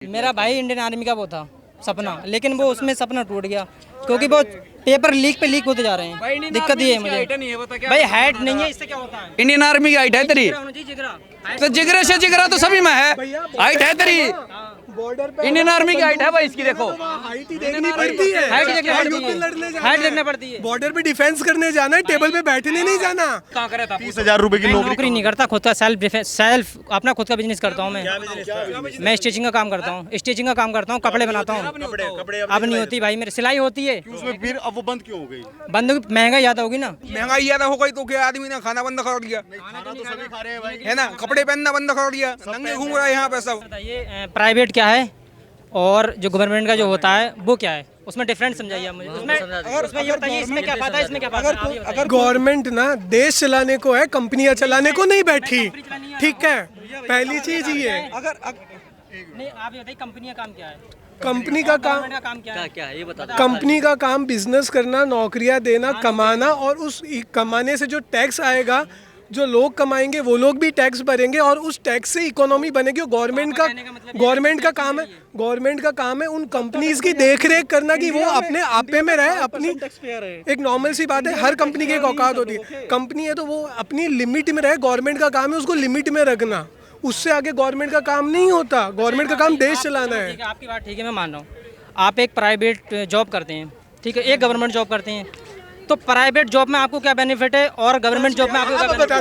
मेरा भाई Indian army का वो था सपना, लेकिन वो उसमें सपना टूट गया क्योंकि वो पेपर लीक पे लीक होते जा रहे हैं। दिक्कत ये है मुझे भाई, हाइट नहीं है, इससे क्या होता है? इंडियन आर्मी की हाइट है तेरी, तो जिगरे से जिगरा तो सभी में है, हाइट है तेरी। इंडियन आर्मी की हाइट है भाई, इसकी देखो हाइट ही देखनी पड़ती है, हाइट देखना पड़ती है। बॉर्डर पे डिफेंस करने जाना है, टेबल पे बैठने नहीं जाना। 30,000 रुपए की नौकरी नहीं करता, खुद का सेल्फ अपना खुद का बिजनेस करता हूँ मैं स्टिचिंग का काम करता हूँ, स्टिचिंग का काम करता हूँ, कपड़े बनाता हूँ। अब नहीं होती भाई, मेरी सिलाई होती है। उसमें फिर अब वो बंद क्यों हो गई? बंद, महंगाई ज्यादा होगी ना। महंगाई ज्यादा हो गई तो क्या आदमी ने खाना बंद कर दिया है ना, कपड़े पहनना बंद कर दिया, नंगे घूम रहा है यहाँ पे सब। ये प्राइवेट क्या है और जो गवर्नमेंट का जो होता है वो क्या है, उसमें डिफरेंस समझाइए आप मुझे। उसमें ये बताइए, इसमें क्या फायदा है, इसमें क्या फायदा है? अगर गवर्नमेंट ना देश चलाने को है, कंपनियां चलाने को नहीं बैठी, ठीक है, पहली चीज ये है। नहीं, आप ये बताइए कंपनी का काम क्या है? कंपनी का काम क्या है ये बता। कंपनी का काम बिजनेस करना, नौकरियां देना, कमाना, और उस कमाने से जो टैक्स आएगा, जो लोग कमाएंगे वो लोग भी टैक्स भरेंगे और उस टैक्स से इकोनॉमी बनेगी। गवर्नमेंट का काम है, गवर्नमेंट का काम है उन कंपनीज की देख रेख करना कि वो अपने आपे में रहे, अपनी एक नॉर्मल सी बात है, हर कंपनी की एक औकात होती है। कंपनी है तो वो अपनी लिमिट में रहे, गवर्नमेंट का काम है उसको लिमिट में रखना, उससे आगे गवर्नमेंट का काम नहीं होता। गवर्नमेंट का काम देश चलाना है। आपकी बात ठीक है, मैं मान रहा हूँ। आप एक प्राइवेट जॉब करते हैं, ठीक है, एक गवर्नमेंट जॉब करते हैं, तो प्राइवेट जॉब में आपको क्या बेनिफिट है और गवर्नमेंट जॉब में आपको क्या बेनिफिट है?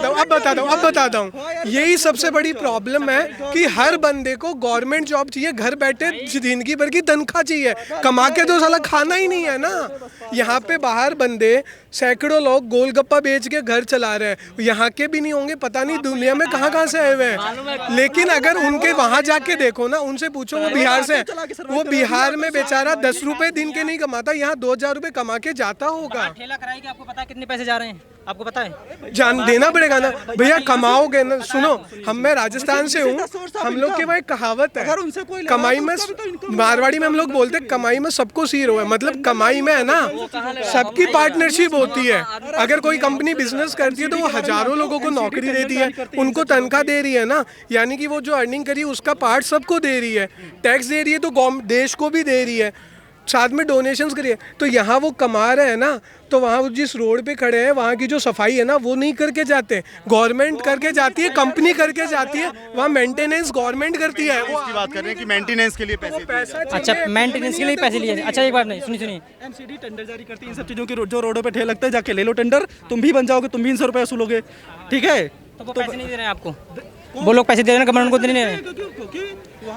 अब बताता हूँ। यही सबसे बड़ी प्रॉब्लम है कि हर बंदे को गवर्नमेंट जॉब चाहिए, घर बैठे जिंदगी भर की तनख्वाह चाहिए, कमा के तो साला खाना ही नहीं है ना। यहाँ पे बाहर बंदे सैकड़ों लोग गोलगप्पा बेच के घर चला रहे हैं, यहाँ के भी नहीं होंगे, पता नहीं दुनिया में कहाँ से आए हुए हैं। लेकिन अगर उनके वहाँ जाके देखो ना, उनसे पूछो वो बिहार से, वो बिहार में बेचारा 10 रुपए दिन के नहीं कमाता, यहाँ 2,000 रुपए कमा के जाता होगा। कराएगी, आपको पता है कितने पैसे जा रहे हैं? आपको पता है? जान देना पड़ेगा ना भैया, कमाओगे ना। सुनो, मैं राजस्थान से हूँ, हम लोग के वहाँ एक कहावत है, कमाई में, मारवाड़ी में हम लोग बोलते हैं कमाई में सबको सीर हो है, मतलब कमाई में है ना सबकी पार्टनरशिप होती है। अगर कोई कंपनी बिजनेस करती है तो वो हजारों लोगों को नौकरी देती है, उनको तनख्वाह दे रही है ना, यानी कि वो जो अर्निंग करी है उसका पार्ट सबको दे रही है, टैक्स दे रही है तो देश को भी दे रही है, साथ में डोनेशंस करिए। तो यहाँ वो कमा रहे हैं ना, तो वहाँ जिस रोड पे खड़े हैं वहाँ की जो सफाई है ना वो नहीं करके जाते, गवर्नमेंट करके जाती है, कंपनी करके जाती है, वहाँ मेंटेनेंस गवर्नमेंट करती है। वो की बात कर रहे हैं कि मेंटेनेंस के लिए पैसे अच्छा, मेंटेनेंस के लिए पैसे लिए। अच्छा एक बात नहीं, सुनिए, एमसीडी टेंडर जारी करती है इन सब चीजों की, जो रोडों पे ठेल लगता है, जाके ले लो टेंडर, तुम भी बन जाओगे, तुम भी 100 रुपए वसूलोगे, ठीक है। तो वो पैसे नहीं दे रहे हैं आपको, वो लोग पैसे दे रहे हैं गवर्नमेंट को, दे नहीं रहे,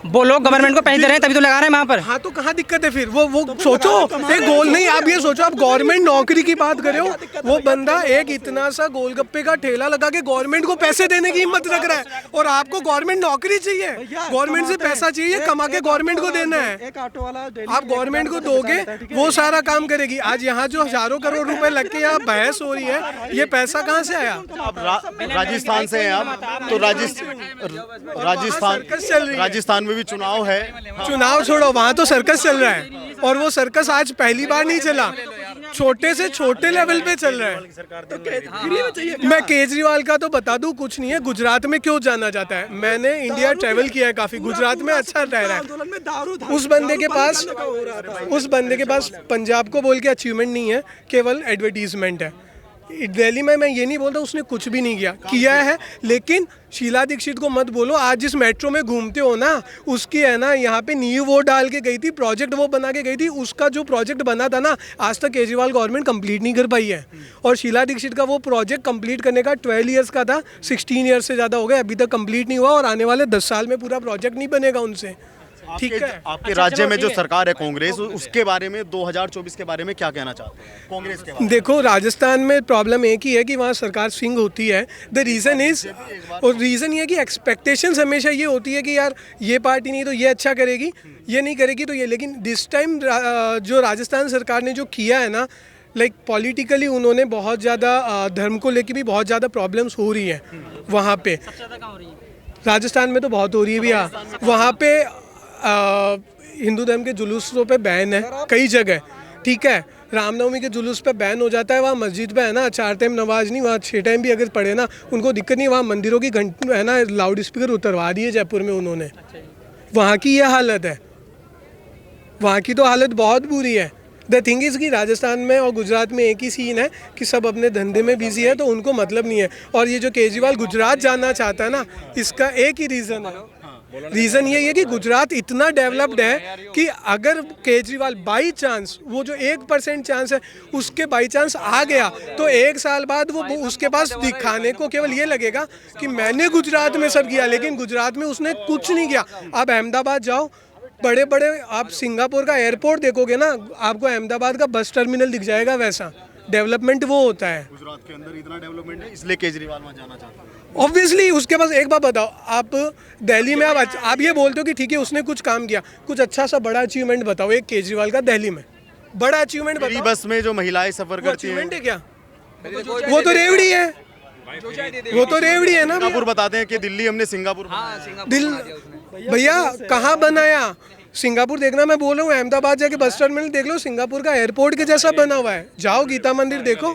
वो लोग गवर्नमेंट को पैसे दे रहे हैं तभी तो लगा रहे हैं वहाँ पर। हाँ तो कहाँ दिक्कत है फिर? वो सोचो, एक गोल नहीं, आप ये सोचो, आप गवर्नमेंट नौकरी की बात कर रहे हो, वो बंदा एक इतना सा गोलगप्पे का ठेला लगा के गवर्नमेंट को पैसे देने की हिम्मत रख रहा है, और आपको गवर्नमेंट नौकरी चाहिए, गवर्नमेंट से पैसा चाहिए, कमा के गवर्नमेंट को देना है। आप गवर्नमेंट को दोगे वो सारा काम करेगी। आज यहाँ जो हजारों करोड़ रुपए लग के यहाँ बहस हो रही है, ये पैसा कहाँ से आया? राजस्थान से हैं आप, तो राजस्थान में भी चुनाव है। चुनाव छोड़ो, वहाँ तो सर्कस चल रहा है, और वो सर्कस आज पहली बार नहीं चला, छोटे से छोटे लेवल पे चल रहा है। मैं केजरीवाल का तो बता दूं, कुछ नहीं है। गुजरात में क्यों जाना जाता है? मैंने इंडिया ट्रैवल किया है काफी, गुजरात में अच्छा रह रहा है। उस बंदे के पास पंजाब को बोल के अचीवमेंट नहीं है, केवल एडवर्टीजमेंट है। दिल्ली में मैं ये नहीं बोलता उसने कुछ भी नहीं किया है, लेकिन शीला दीक्षित को मत बोलो, आज जिस मेट्रो में घूमते हो ना, उसकी है ना यहाँ पे नींव वो डाल के गई थी, प्रोजेक्ट वो बना के गई थी, उसका जो प्रोजेक्ट बना था ना, आज तक केजरीवाल गवर्नमेंट कंप्लीट नहीं कर पाई है। और शीला दीक्षित का वो प्रोजेक्ट कंप्लीट करने का 12 ईयर्स का था, 16 ईयर्स से ज़्यादा हो गए, अभी तक कंप्लीट नहीं हुआ, और आने वाले 10 साल में पूरा प्रोजेक्ट नहीं बनेगा उनसे। ठीक है, आपके राज्य में जो सरकार है कांग्रेस, उसके बारे में 2024 के बारे में क्या कहना चाहते हैं कांग्रेस के बारे में? देखो, राजस्थान में प्रॉब्लम एक ही है कि वहाँ सरकार स्विंग होती है। द रीज़न इज़, और रीज़न ये है कि एक्सपेक्टेशंस हमेशा ये होती है कि यार ये पार्टी नहीं तो ये अच्छा करेगी, ये नहीं करेगी तो ये। लेकिन दिस टाइम जो राजस्थान सरकार ने जो किया है ना, लाइक पॉलिटिकली उन्होंने बहुत ज़्यादा धर्म को लेकर भी बहुत ज़्यादा प्रॉब्लम्स हो रही है वहाँ पे। राजस्थान में तो बहुत हो रही है भैया, वहाँ पे हिंदू धर्म के जुलूसों पे बैन है कई जगह, ठीक है। रामनवमी के जुलूस पे बैन हो जाता है, वहाँ मस्जिद पे है ना 4 टाइम नमाज नहीं, वहाँ 6 टाइम भी अगर पढ़े ना उनको दिक्कत नहीं। वहाँ मंदिरों की घंटी है ना लाउड स्पीकर उतरवा दिए जयपुर में उन्होंने। वहाँ की ये हालत है, वहाँ की तो हालत बहुत बुरी है। द थिंग इज़ कि राजस्थान में और गुजरात में एक ही सीन है कि सब अपने धंधे में बिजी है, तो उनको मतलब नहीं है। और ये जो केजरीवाल गुजरात जाना चाहता है ना, इसका एक ही रीज़न है, रीज़न ये है कि गुजरात इतना डेवलप्ड है कि अगर केजरीवाल बाई चांस, वो जो 1% चांस है उसके बाई चांस आ गया, तो 1 साल बाद वो उसके पास दिखाने को केवल ये लगेगा कि मैंने गुजरात में सब किया, लेकिन गुजरात में उसने कुछ नहीं किया। आप अहमदाबाद जाओ, बड़े बड़े आप सिंगापुर का एयरपोर्ट देखोगे ना, आपको अहमदाबाद का बस टर्मिनल दिख जाएगा, वैसा डेवलपमेंट वो होता है। गुजरात के अंदर इतना डेवलपमेंट है, इसलिए केजरीवाल वहाँ जाना चाहता है। ऑब्वियसली उसके पास एक बात बताओ, आप दिल्ली में आप ये बोलते हो कि ठीक है उसने कुछ काम किया, कुछ अच्छा सा बड़ा अचीवमेंट बताओ एक केजरीवाल का दिल्ली में, बड़ा अचीवमेंट फ्री बताओ। बस में जो महिलाएं सफर करती हैं, अचीवमेंट है क्या? वो तो रेवड़ी है, वो तो रेवड़ी है ना। सिंगापुर बताते हैं कि दिल्ली हमने सिंगापुर दिल भैया कहाँ बनाया? सिंगापुर देखना, मैं बोल रहा हूँ अहमदाबाद जाके बस टर्मिनल देख लो, सिंगापुर का एयरपोर्ट के जैसा बना हुआ है। जाओ गीता मंदिर देखो।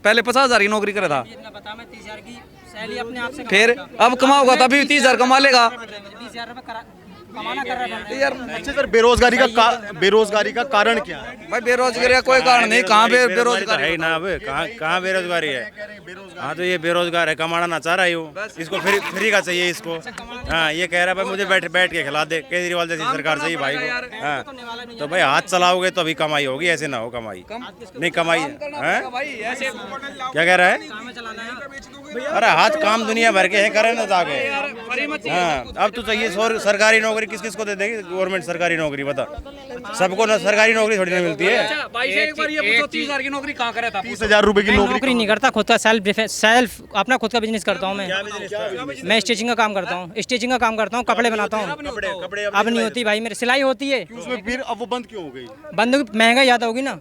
पहले 50,000 की नौकरी करे था, इतना पता मैं 30,000 की सैलरी अपने आप से फिर अब कमाओगा तभी 30,000 कमा लेगा। 20,000 रुपये कमाना कर रहा है यार अच्छा सर, बेरोजगारी का कारण क्या है? भाई बेरोजगारी का कोई कारण नहीं, कहाँ पे बेरोजगारी है ही ना। अब कहाँ बेरोजगारी है? हाँ तो ये बेरोजगार है, कमाना ना चाह रहा है वो, इसको फ्री का चाहिए इसको। हाँ ये कह रहा है भाई मुझे बैठ के खिला दे, केजरीवाल जैसी सरकार चाहिए भाई को। हाँ तो भाई हाथ चलाओगे तो अभी कमाई होगी, ऐसे ना हो कमाई नहीं कमाई है। क्या कह रहा है? अरे हाथ काम दुनिया भर के है, करे ना जाके। हाँ अब तो चाहिए सरकारी नौकरी, किस किस को दे देंगे गवर्नमेंट सरकारी नौकरी? बता, सबको ना सरकारी नौकरी थोड़ी ना मिलती है। एक बार ये पूछो 30,000 की नौकरी कहाँ करे था? 30,000 रुपए की नौकरी नहीं करता, खुद का सेल्फ अपना खुद का बिजनेस करता हूँ मैं स्टिचिंग का काम करता हूँ, स्टिचिंग का काम करता हूँ, कपड़े बनाता हूँ। अब नहीं होती भाई, मेरी सिलाई होती है। उसमें फिर अब वो बंद क्यों हो गई? बंद महंगाई ज़्यादा होगी ना,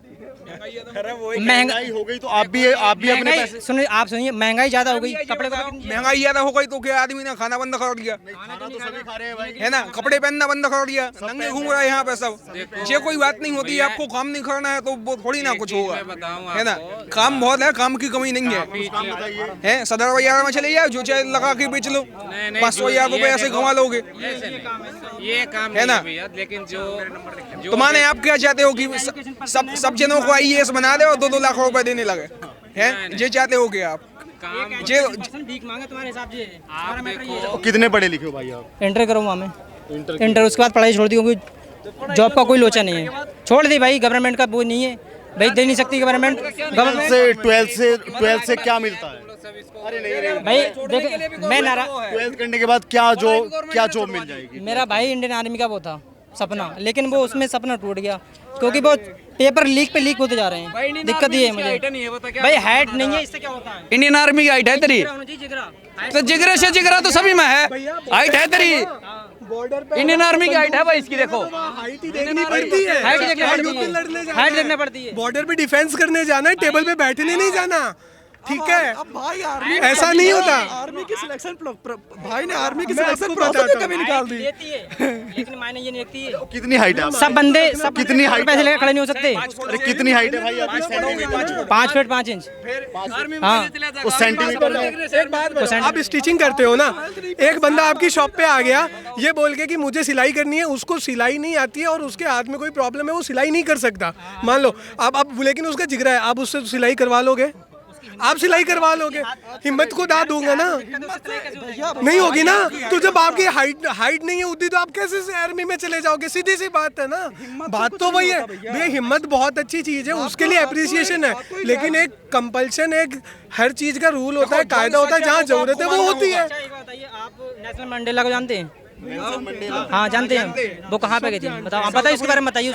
महंगाई हो गई तो आप भी अपने पैसे सुनिए, आप सुनिए, महंगाई ज़्यादा हो गई, कपड़े महंगाई ज्यादा हो गई तो क्या आदमी ने खाना बंद कर दिया है ना, कपड़े पहनना बंद कर दिया, नंगे घूम रहा है यहाँ पे सब। ये कोई बात नहीं होती है, आपको काम नहीं करना है तो वो थोड़ी ना कुछ होगा, है ना। काम बहुत है, काम की कमी नहीं है। सदर बाजार में चले जाओ, जो चाहे लगा के बेच लो, 500,000 रुपए ऐसे कमा लोगे, ये काम है ना। लेकिन जो तो माने आप क्या चाहते हो कि सब जनों को IAS बना दे और 2-2 लाख रुपए देने लगे, हैं? ये चाहते हो क्या आप? भीख मांगे तुम्हारे हिसाब से। कितने पढ़े लिखे हो भाई आप? इंटर करूँगा मैं, इंटर उसके बाद पढ़ाई छोड़ दी, क्योंकि जॉब का कोई लोचा नहीं है, छोड़ दी भाई। गवर्नमेंट का वो नहीं है भाई, दे नहीं सकती गवर्नमेंट। से 12th से क्या मिलता है? भाई देख, मैं 12th करने के बाद क्या जॉब मिल जाएगी? मेरा भाई इंडियन आर्मी का वो था सपना, लेकिन वो उसमें सपना टूट गया, क्योंकि वो पेपर लीक होते जा रहे हैं। दिक्कत ये है मुझे भाई, हाइट नहीं है, इससे क्या होता है? इंडियन आर्मी की हाइट है तेरी, तो जिगरे से जिगरा तो सभी में है, हाइट है तेरी। इंडियन आर्मी की हाइट है भाई, इसकी देखो, हाइट ही देखनी पड़ती है, हाइट देखना पड़ती है। बॉर्डर पे डिफेंस करने जाना है, टेबल पे बैठने नहीं जाना, ठीक है? भाई आर्मी ऐसा नहीं होता। आर्मी की सिलेक्शन भाई ने आर्मी की मैं सिलेक्शन आपको प्रोसेस बताता कभी निकाल दी। लेकिन मायने ये नहीं रखती है, कितनी हाइट है? सब बंदे सब कितनी height पैसे लेकर खड़े नहीं हो सकते। अरे कितनी हाइट है भाई आपकी? Centimetre 5 feet 5 inch. हाँ, उस सेंटीमीटर में एक बात बताओ, आप स्टिचिंग करते हो ना, एक बंदा आपकी शॉप पे आ गया ये बोल के कि मुझे सिलाई करनी है, उसको सिलाई नहीं आती है और उसके हाथ में कोई प्रॉब्लम है, वो सिलाई नहीं कर सकता, मान लो अब लेकिन उसका जिगरा है, आप उससे सिलाई करवा लोगे? आप सिलाई करवा लोगे? हिम्मत को दाद दूंगा ना, नहीं होगी ना। तो जब आपकी हाइट नहीं है उतनी, तो आप कैसे आर्मी में चले जाओगे? सीधी सी बात है ना, बात तो वही है भैया। हिम्मत बहुत अच्छी चीज है, उसके लिए अप्रिसिएशन है, लेकिन एक कंपल्शन, एक हर चीज का रूल होता है, कायदा होता है, जहाँ जरूरत है वो होती है। आप नेल्सन मंडेला को जानते हैं? हाँ जानते हैं, वो कहाँ पे गए थे बताओ, आप बताइए उसके बारे में बताइए।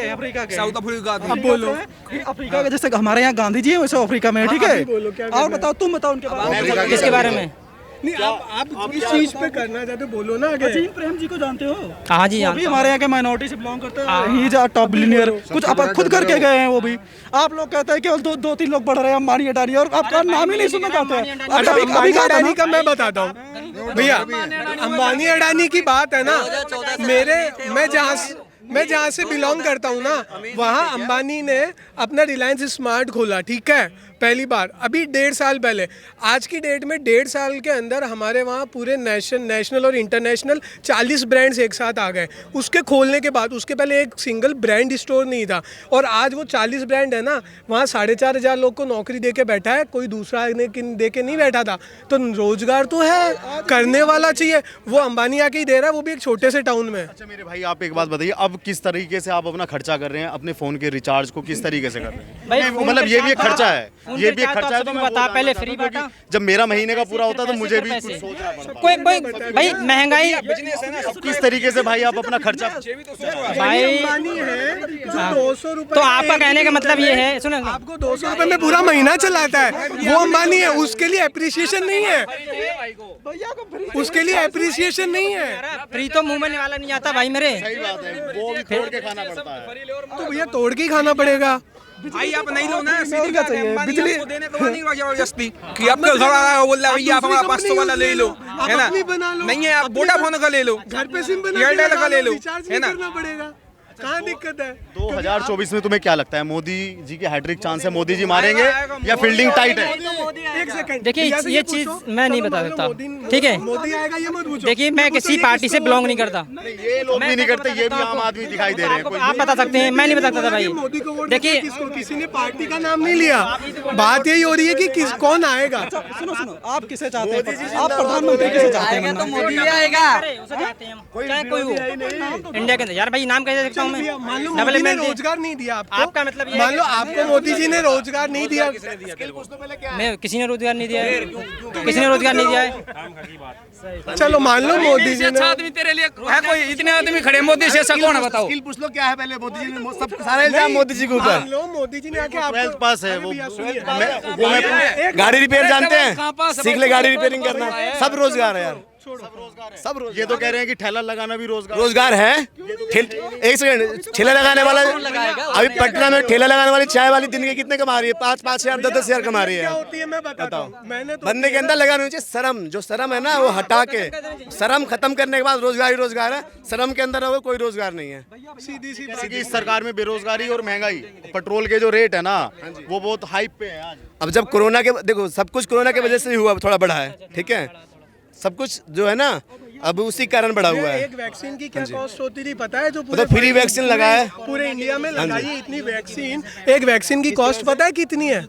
अफ्रीका के साउथ अफ्रीका अब बोलो कि अफ्रीका के जैसे हमारे यहाँ गांधी जी है, वैसे अफ्रीका में, ठीक है? और बताओ, तुम बताओ उनके बारे में, किसके बारे में? नहीं, आप इस चीज पे करना चाहते हो, बोलो ना आगे। अजीम प्रेम जी को जानते हो? हाँ जी, वो भी हमारे यहाँ के माइनॉरिटी से बिलोंग करते हैं, he is a top billionaire, कुछ आप खुद करके गए हैं वो भी। आप लोग कहते हैं कि दो तीन लोग बढ़ रहे हैं, अंबानी अडानी, और आपका नाम ही नहीं सुनना चाहते हैं। अंबानी अडानी का मैं बताता हूँ भैया, अंबानी अडानी की बात है ना, मैं जहाँ से बिलोंग करता हूँ ना, वहाँ अंबानी ने अपना रिलायंस स्मार्ट खोला, ठीक है? पहली बार अभी 1.5 साल पहले, आज की डेट में 1.5 साल के अंदर हमारे वहाँ पूरे नेशनल और इंटरनेशनल 40 ब्रांड्स एक साथ आ गए। उसके खोलने के बाद, उसके पहले एक सिंगल ब्रांड स्टोर नहीं था, और आज वो 40 ब्रांड है ना, वहाँ 4,500 लोग को नौकरी दे के बैठा है, कोई दूसरा दे के नहीं बैठा था। तो रोजगार तो है, करने वाला चाहिए। वो अंबानी आके ही दे रहा है, वो भी एक छोटे से टाउन में। अच्छा मेरे भाई, आप एक बात बताइए, अब किस तरीके से आप अपना खर्चा कर रहे हैं, अपने फोन के रिचार्ज को किस तरीके से कर रहे हैं? भाई, मतलब ये भी एक खर्चा है, ये भी एक खर्चा है। तो मैं बता, बोल पहले रहा फ्री हूं बांटा, कि जब मेरा महीने का पूरा होता है तो मुझे भी कुछ सोचना पड़ता है। कोई भाई महंगाई, किस तरीके से भाई आप अपना खर्चा, भाई अंबानी है जो 200 रुपए, तो आपका कहने का मतलब ये है, सुनो, आपको 200 रुपए में पूरा महीना चलाता है, वो अंबानी है, उसके लिए अप्रिसिएशन नहीं है, उसके लिए अप्रिसिएशन नहीं है। फ्री तो मुंह में वाला नहीं आता भाई मेरे। सही बात है, वो भी तोड़ के खाना पड़ता है। तो भैया तोड़ के ही खाना पड़ेगा। भाई आप नहीं लो ना, सीधी बात है, बिजली आपको देने तो नहीं जबरदस्ती कि आपका घर आ रहा है, बोल रहा है भैया आप हमारा 500 वाला ले लो, है ना? नहीं है, आप वोडाफोन का ले लो, घर पे सिम बना एयरटेल का ले लो, है ना? करना पड़ेगा, कहाँ दिक्कत है? 2024 में तुम्हें क्या लगता है, मोदी जी के हैट्रिक चांस है, मोदी जी मारेंगे या फील्डिंग टाइट है? एक सेकंड, देखिए ये चीज मैं नहीं बता सकता, ठीक है? मोदी आएगा ये मत पूछो। देखिए मैं किसी पार्टी से बिलोंग नहीं करता, ये लोग भी नहीं करते, ये भी आम आदमी दिखाई दे रहे हैं। आप बता सकते हैं, मैं नहीं बता सकता भाई। मोदी को वोट देखिए किसको, किसी ने पार्टी का नाम नहीं लिया, बात यही हो रही है कि किस कौन आएगा। सुनो सुनो, आप किसे चाहते हैं? आप प्रधानमंत्री किसे चाहते हैं? तो मोदी आएगा, चाहे कोई हो इंडिया के अंदर। यार भाई नाम कैसे सकता हूँ मैं? मान लो मोदी ने रोजगार नहीं दिया आपको, आपका मतलब ये मान लो आपको मोदी जी ने रोजगार नहीं दिया, मैं किसी ने रोजगार नहीं दिया है, किसी ने रोजगार नहीं दिया है। चलो मान लो मोदी जी ने, आदमी तेरे लिए है कोई? इतने आदमी खड़े, मोदी से ऐसा कौन है बताओ? पूछ लो क्या है पहले, मोदी जी ने सब सारा इल्जाम मोदी जी के ऊपर। मान लो मोदी जी ने आके आपको 12th पास है वो, मैं गाड़ी रिपेयर जानते हैं, सीख ले गाड़ी रिपेयरिंग करना, सब रोजगार है यार, सब रोजगार। ये तो कह रहे हैं कि ठेला लगाना भी रोजगार रोजगार है। एक सेकंड, ठेला लगाने वाला अभी पटना में ठेला लगाने वाली चाय वाली दिन के कितने कमा रही है? 5-5 हजार 10-10 हजार कमा रही क्या है। होती है मैं बताता हूँ। मैंने तो बंदे के अंदर लगाना चाहिए शर्म, जो शर्म है ना वो हटा के, शर्म खत्म करने के बाद रोजगार ही रोजगार है। शर्म के अंदर रहोगे कोई रोजगार नहीं है। सीधी सी बात, कि इस सरकार में बेरोजगारी और महंगाई, पेट्रोल के जो रेट है ना वो बहुत हाइप पे है आज। अब जब कोरोना के, देखो सब कुछ कोरोना की वजह से ही हुआ, थोड़ा बढ़ा है, ठीक है? सब कुछ जो है ना अब उसी कारण बढ़ा हुआ है। एक वैक्सीन की क्या कॉस्ट होती थी पता है? जो मतलब फ्री वैक्सीन लगा है पूरे इंडिया में लगाई है इतनी वैक्सीन, एक वैक्सीन की कॉस्ट पता है कितनी है?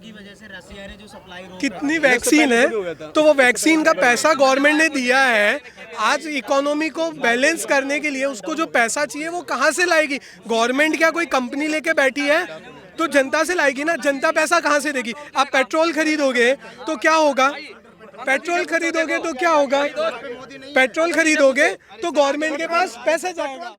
कितनी वैक्सीन है? तो वो वैक्सीन का पैसा गवर्नमेंट ने दिया है। आज इकोनॉमी को बैलेंस करने के लिए उसको जो पैसा चाहिए वो कहाँ से लाएगी? गवर्नमेंट क्या कोई कंपनी लेके बैठी है? तो जनता से लाएगी ना। जनता पैसा कहाँ से देगी? आप पेट्रोल खरीदोगे तो क्या होगा? पेट्रोल खरीदोगे तो क्या होगा? पेट्रोल खरीदोगे तो गवर्नमेंट के पास पैसा जाएगा।